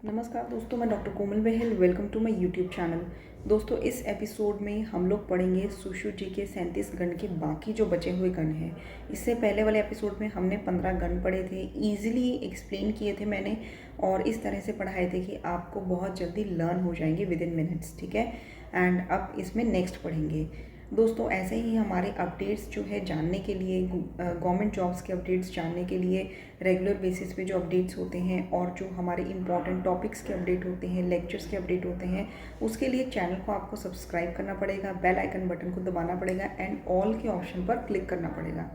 नमस्कार दोस्तों, मैं doctor Komal Bahl. Welcome to my YouTube channel. दोस्तों, इस एपिसोड में हम लोग पढ़ेंगे सुश्रुत जी के 37 गण के बाकी जो बचे हुए गण हैं। इससे पहले वाले एपिसोड में हमने 15 गण पढ़े थे, ईजिली एक्सप्लेन किए थे मैंने और इस तरह से पढ़ाए थे कि आपको बहुत जल्दी लर्न हो जाएंगे विद इन मिनट्स। ठीक है। एंड अब इसमें नेक्स्ट पढ़ेंगे। दोस्तों, ऐसे ही हमारे अपडेट्स जो है जानने के लिए, गवर्नमेंट जॉब्स के अपडेट्स जानने के लिए रेगुलर बेसिस पे जो अपडेट्स होते हैं और जो हमारे इंपॉर्टेंट टॉपिक्स के अपडेट होते हैं, लेक्चर्स के अपडेट होते हैं, उसके लिए चैनल को आपको सब्सक्राइब करना पड़ेगा, बेल आइकन बटन को दबाना पड़ेगा एंड ऑल के ऑप्शन पर क्लिक करना पड़ेगा।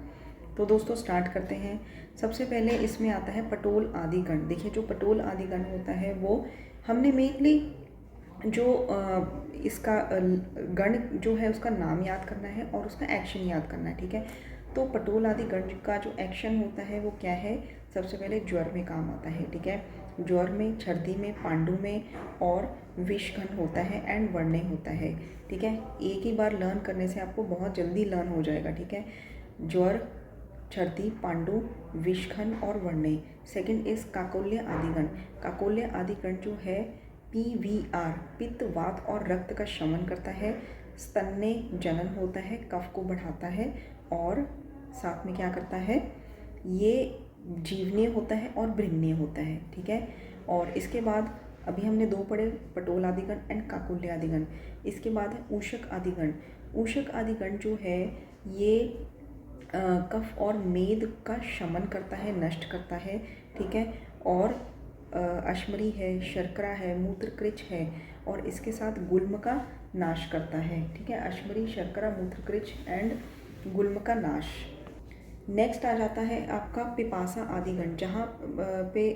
तो दोस्तों स्टार्ट करते हैं। सबसे पहले इसमें आता है पटोल आदि गण। देखिए, जो पटोल आदि गण होता है वो हमने मेनली जो इसका गण जो है उसका नाम याद करना है और उसका एक्शन याद करना है। ठीक है। तो पटोल आदि गण का जो एक्शन होता है वो क्या है? सबसे पहले ज्वर में काम आता है। ठीक है। ज्वर में, छर्दी में, पांडु में और विषघन होता है एंड वर्ण्य होता है। ठीक है। एक ही बार लर्न करने से आपको बहुत जल्दी लर्न हो जाएगा। ठीक है। ज्वर, छर्दी, पांडु, विषघन और वर्ण्य। Second is काकोल्य आदिगण। काकोल्य आदिगण जो है PVR, पित्त, वात और रक्त का शमन करता है, स्तन्य जनन होता है, कफ को बढ़ाता है और साथ में क्या करता है, ये जीवनीय होता है और बृहन्य होता है। ठीक है। और इसके बाद अभी हमने दो पढ़े, पटोल आदिगण एंड काकोल्य आदिगण। इसके बाद है ऊषक आदिगण। ऊषक आदिगण जो है ये कफ और मेद का शमन करता है, नष्ट करता है। ठीक है। और अश्मरी है, शर्करा है, मूत्रकृच है और इसके साथ गुल्म का नाश करता है। ठीक है। अश्मरी, शर्करा, मूत्रकृच एंड गुल्म का नाश। नेक्स्ट आ जाता है आपका पिपासा आदिगण, जहाँ पे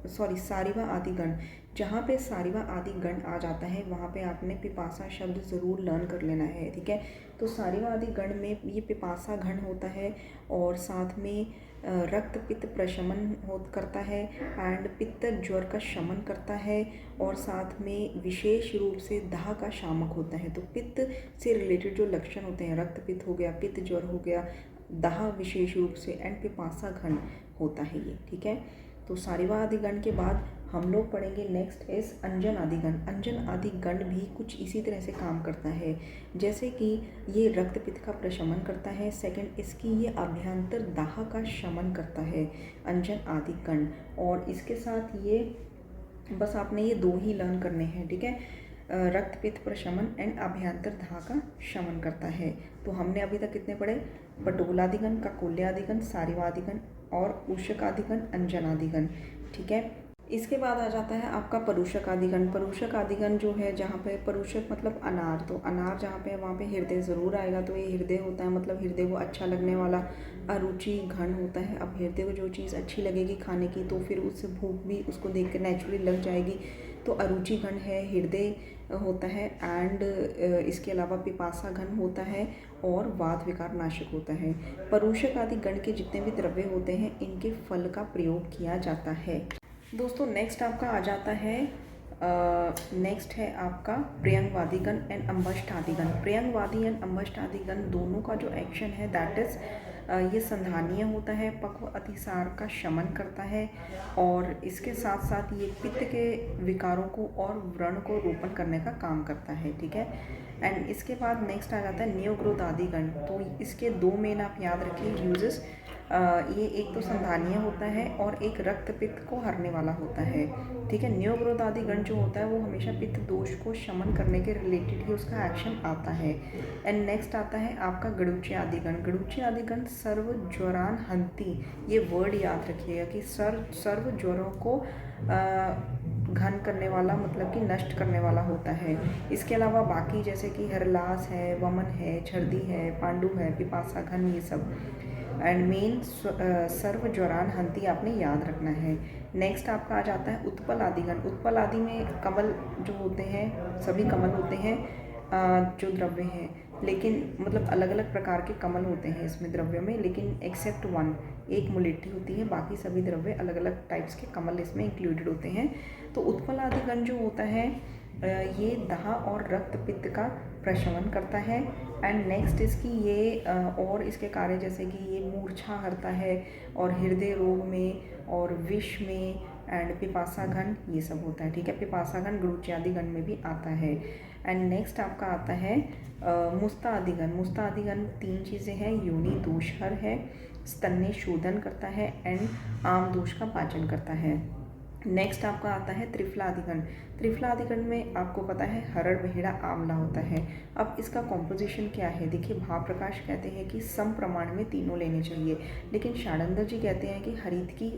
सारिवा आदिगण। जहाँ पे सारिवा आदि गण आ जाता है वहाँ पे आपने पिपासा शब्द ज़रूर लर्न कर लेना है। ठीक है। तो सारिवा आदि गण में ये पिपासा गण होता है और साथ में रक्त पित्त प्रशमन करता है एंड पित्त ज्वर का शमन करता है और साथ में विशेष रूप से दाह का शामक होता है। तो पित्त से रिलेटेड जो लक्षण होते हैं, रक्त पित्त हो गया, पित्त ज्वर हो गया, दाह विशेष रूप से एंड पिपासा घन होता है ये। ठीक है। तो सारिवा आदि गण के बाद हम लोग पढ़ेंगे नेक्स्ट इज अंजन आदि गण। अंजन आदि गण भी कुछ इसी तरह से काम करता है, जैसे कि ये रक्त पित्त का प्रशमन करता है। सेकंड इसकी ये अभ्यंतर दाह का शमन करता है, अंजन आदि गण। और इसके साथ ये बस आपने ये दो ही लर्न करने हैं। ठीक है। रक्त पित्त प्रशमन एंड अभ्यंतर दाह का शमन करता है। तो हमने अभी तक कितने पढ़े? पटोल आदिगण, काकोल्य आदिगण, सारिवा आदिगण और ऊषक आदिगण, अंजन आदिगण। ठीक है। इसके बाद आ जाता है आपका परूषक आदिगण। परूषक आदिगण जो है, जहाँ पे परूषक मतलब अनार, तो अनार जहाँ पे है वहाँ पे हृदय ज़रूर आएगा। तो ये हृदय होता है, मतलब हृदय को अच्छा लगने वाला अरुचि घन होता है। अब हृदय को जो चीज़ अच्छी लगेगी खाने की तो फिर उससे भूख भी उसको देख कर नेचुरली लग जाएगी। तो अरुचि घन है, हृदय होता है एंड इसके अलावा पिपासा घन होता है और वात विकार नाशक होता है। परूषक आदि गण के जितने भी द्रव्य होते हैं इनके फल का प्रयोग किया जाता है। दोस्तों नेक्स्ट आपका आ जाता है, नेक्स्ट है आपका प्रियंगवादीगण एंड अंबष्टादिगण। प्रियंगवादी एंड अंबष्टादिगण दोनों का जो एक्शन है दैट इज ये संधानीय होता है, पक्व अतिसार का शमन करता है और इसके साथ साथ ये पित्त के विकारों को और व्रण को रोपण करने का काम करता है। ठीक है। एंड इसके बाद नेक्स्ट आ जाता है न्योग्रोध आदिगण। तो इसके दो मेन आप याद रखिए यूजेस। ये एक तो संधानीय होता है और एक रक्त पित्त को हरने वाला होता है। ठीक है। न्योग्रोध आदिगण जो होता है वो हमेशा पित्त दोष को शमन करने के रिलेटेड ही उसका एक्शन आता है। एंड नेक्स्ट आता है आपका गड़ुच्य आदिगण। गड़ुच्य आदिगण सर्व ज्वरान हंती, ये वर्ड याद रखिएगा कि सर्व ज्वरों को घन करने वाला, मतलब कि नष्ट करने वाला होता है। इसके अलावा बाकी जैसे कि हरलास है, वमन है, छर्दी है, पांडु है, पिपासा घन, ये सब एंड मेन सर्व ज्वरान हंती आपने याद रखना है। नेक्स्ट आपका आ जाता है उत्पल आदिगण। उत्पल आदि में कमल जो होते हैं, सभी कमल होते हैं जो द्रव्य हैं, लेकिन मतलब अलग अलग प्रकार के कमल होते हैं इसमें द्रव्यों में, लेकिन एक्सेप्ट वन, एक मुलेठी होती है, बाकी सभी द्रव्य अलग अलग टाइप्स के कमल इसमें इंक्लूडेड होते हैं। तो उत्पल आदिगण जो होता है ये दाह और रक्त पित्त का प्रशमन करता है एंड नेक्स्ट इसकी ये और इसके कार्य जैसे कि ये मूर्छा हरता है और हृदय रोग में और विष में एंड पिपासा घन ये सब होता है, ठीक है। पिपासा घन गुरुच्यादि घन में भी आता है। एंड नेक्स्ट आपका आता है मुस्ता आदि घन। मुस्ता आदि घन 3 चीज़ें हैं, योनि दोषहर है, स्तन्य शोधन करता है एंड आम दोष का पाचन करता है। नेक्स्ट आपका आता है त्रिफला अधिगण। त्रिफला अधिगण में आपको पता है हरड़ बहेड़ा आंवला होता है। अब इसका कॉम्पोजिशन क्या है, देखिए भाव प्रकाश कहते हैं कि सम प्रमाण में तीनों लेने चाहिए, लेकिन षडानंद जी कहते हैं कि हरितकी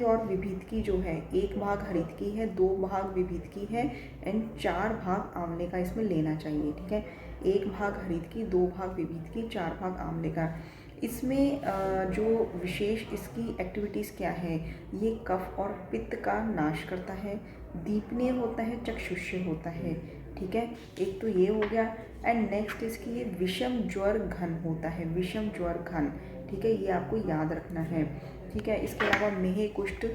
और विभीतकी जो है, 1 भाग हरितकी है, 2 भाग विभीतकी है एंड 4 भाग आंवले का इसमें लेना चाहिए, ठीक है। 1 भाग हरितकी, 2 भाग विभीतकी, 4 भाग आंवले का। इसमें जो विशेष इसकी एक्टिविटीज़ क्या है, ये कफ और पित्त का नाश करता है, दीपनीय होता है, चक्षुष्य होता है, ठीक है। एक तो ये हो गया। एंड नेक्स्ट इसकी ये विषम ज्वर घन होता है, विषम ज्वर घन, ठीक है, ये आपको याद रखना है, ठीक है। इसके अलावा मेह कुष्ठ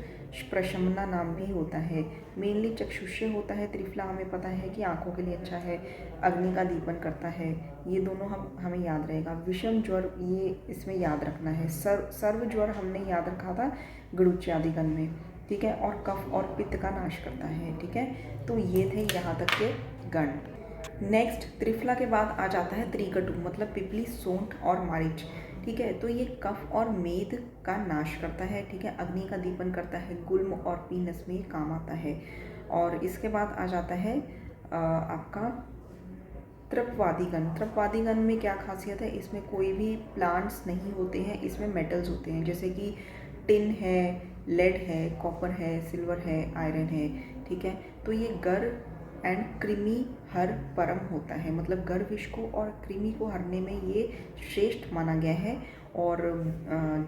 प्रशमना नाम भी होता है। मेनली चक्षुष्य होता है। त्रिफला हमें पता है कि आंखों के लिए अच्छा है, अग्नि का दीपन करता है, ये दोनों हमें याद रहेगा। विषम ज्वर ये इसमें याद रखना है। सर्व ज्वर हमने याद रखा था गुरुच्यादि गण में, ठीक है, और कफ और पित्त का नाश करता है, ठीक है। तो ये थे यहाँ तक के गण। नेक्स्ट त्रिफला के बाद आ जाता है त्रिकटु, मतलब पिपली, सोंठ और मारीच, ठीक है। तो ये कफ और मेद का नाश करता है, ठीक है, अग्नि का दीपन करता है, गुल्म और पीनस में काम आता है। और इसके बाद आ जाता है आपका त्रपवादीगण। त्रपवादीगण में क्या खासियत है, इसमें कोई भी प्लांट्स नहीं होते हैं, इसमें मेटल्स होते हैं, जैसे कि टिन है, लेड है, कॉपर है, सिल्वर है, आयरन है, ठीक है। तो ये गर एंड कृमि हर परम होता है, मतलब गर विष को और कृमि को हरने में ये श्रेष्ठ माना गया है। और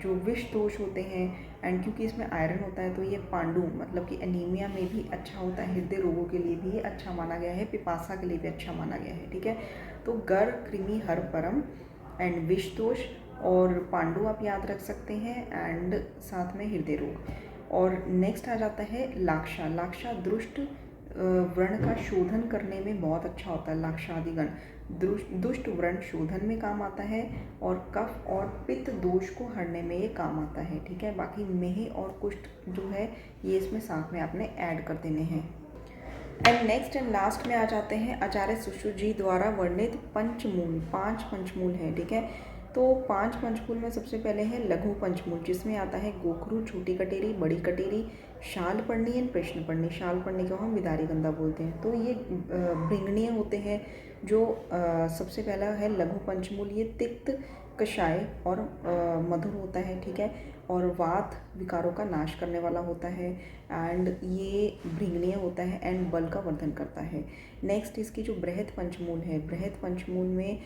जो विष दोष होते हैं एंड क्योंकि इसमें आयरन होता है तो ये पांडु मतलब कि एनीमिया में भी अच्छा होता है, हृदय रोगों के लिए भी ये अच्छा माना गया है, पिपासा के लिए भी अच्छा माना गया है, ठीक है। तो गर कृमि हर परम एंड विष दोष और पांडु आप याद रख सकते हैं एंड साथ में हृदय रोग। और नेक्स्ट आ जाता है लाक्षा। लाक्षा दुष्ट व्रण का शोधन करने में बहुत अच्छा होता है। लाक्षादिगण दुष्ट व्रण शोधन में काम आता है और कफ और पित्त दोष को हरने में ये काम आता है, ठीक है। बाकी मेह और कुष्ठ जो है ये इसमें साथ में आपने ऐड कर देने हैं। एंड नेक्स्ट एंड लास्ट में आ जाते हैं आचार्य सुश्रुत जी द्वारा वर्णित पंचमूल। 5 पंचमूल है, ठीक है। तो 5 पंचमूल में सबसे पहले है लघु पंचमूल, जिसमें आता है गोखरू, छोटी कटेरी, बड़ी कटेरी, शाल पढ़नी एंड प्रश्न पढ़नी। शाल पढ़नी को हम विदारी गंधा बोलते हैं। तो ये भृंगणीय होते हैं। जो सबसे पहला है लघु पंचमूल, ये तिक्त, कषाय और मधुर होता है, ठीक है, और वात विकारों का नाश करने वाला होता है एंड ये भृंगणीय होता है एंड बल का वर्धन करता है। नेक्स्ट इसकी जो बृहद पंचमूल है, बृहद पंचमूल में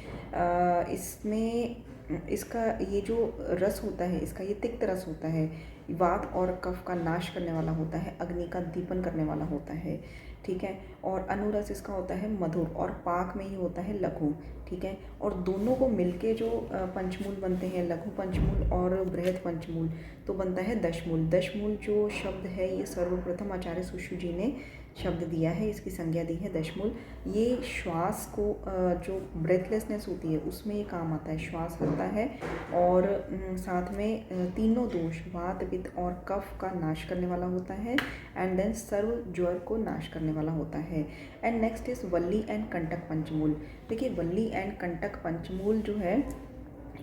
इसमें इसका ये जो रस होता है, इसका ये तिक्त रस होता है, वात और कफ का नाश करने वाला होता है, अग्नि का दीपन करने वाला होता है, ठीक है। और अनुरस इसका होता है मधुर और पाक में ही होता है लघु, ठीक है। और दोनों को मिलके जो पंचमूल बनते हैं, लघु पंचमूल और बृहद पंचमूल, तो बनता है दशमूल। दशमूल जो शब्द है ये सर्वप्रथम आचार्य सुश्रुत जी ने शब्द दिया है, इसकी संज्ञा दी है दशमूल। ये श्वास को जो ब्रेथलेसनेस होती है उसमें ये काम आता है, श्वास हलता है और साथ में तीनों दोष वात पित्त और कफ का नाश करने वाला होता है एंड देन सर्व ज्वर को नाश करने वाला होता है। एंड नेक्स्ट इज वल्ली एंड कंटक पंचमूल। देखिए वल्ली एंड कंटक पंचमूल जो है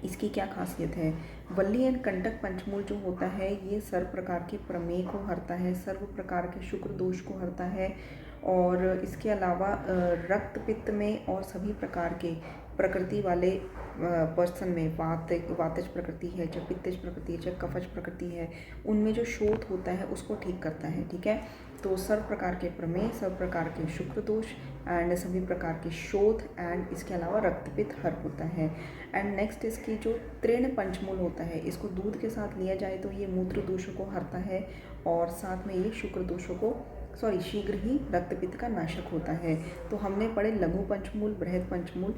इसकी क्या खासियत है। वल्ली एंड कंटक पंचमूल जो होता है ये सर्व प्रकार के प्रमेह को हरता है, सर्व प्रकार के शुक्र दोष को हरता है और इसके अलावा रक्त पित्त में और सभी प्रकार के प्रकृति वाले पर्सन में वातज प्रकृति है, चाहे पित्तज प्रकृति है, चाहे कफज प्रकृति है, उनमें जो शोथ होता है उसको ठीक करता है, ठीक है। तो सर्व प्रकार के प्रमेह, सर्व प्रकार के शुक्र दोष एंड सभी प्रकार के शोथ एंड इसके अलावा रक्तपित्त हर होता है। एंड नेक्स्ट इसकी जो तृण पंचमूल होता है, इसको दूध के साथ लिया जाए तो ये मूत्र दोषों को हरता है और साथ में ये शुक्र दोषों को शीघ्र ही रक्तपित्त का नाशक होता है। तो हमने पढ़े लघु पंचमूल, बृहद पंचमूल,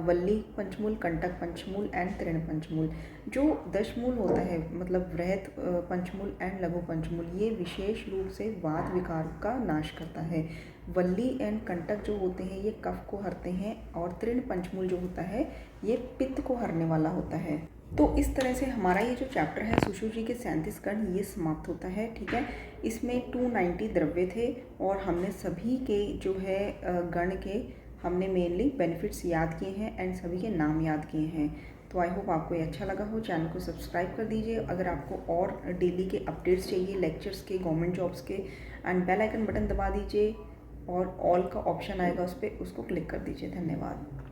वल्ली पंचमूल, कंटक पंचमूल एंड तृण पंचमूल। जो दशमूल होता है मतलब बृहद पंचमूल एंड लघु पंचमूल, ये विशेष रूप से वात विकार का नाश करता है। वल्ली एंड कंटक जो होते हैं ये कफ को हरते हैं और तृण पंचमूल जो होता है ये पित्त को हरने वाला होता है। तो इस तरह से हमारा ये जो चैप्टर है सुश्रु जी के 37 गण ये समाप्त होता है। ठीक है, इसमें 290 द्रव्य थे और हमने सभी के जो है गण के हमने मेनली बेनिफिट्स याद किए हैं एंड सभी के नाम याद किए हैं। तो आई होप आपको ये अच्छा लगा हो। चैनल को सब्सक्राइब कर दीजिए अगर आपको और डेली के अपडेट्स चाहिए लेक्चर्स के, गवर्नमेंट जॉब्स के, एंड बेल आइकन बटन दबा दीजिए और ऑल का ऑप्शन आएगा उस पर, उसको क्लिक कर दीजिए। धन्यवाद।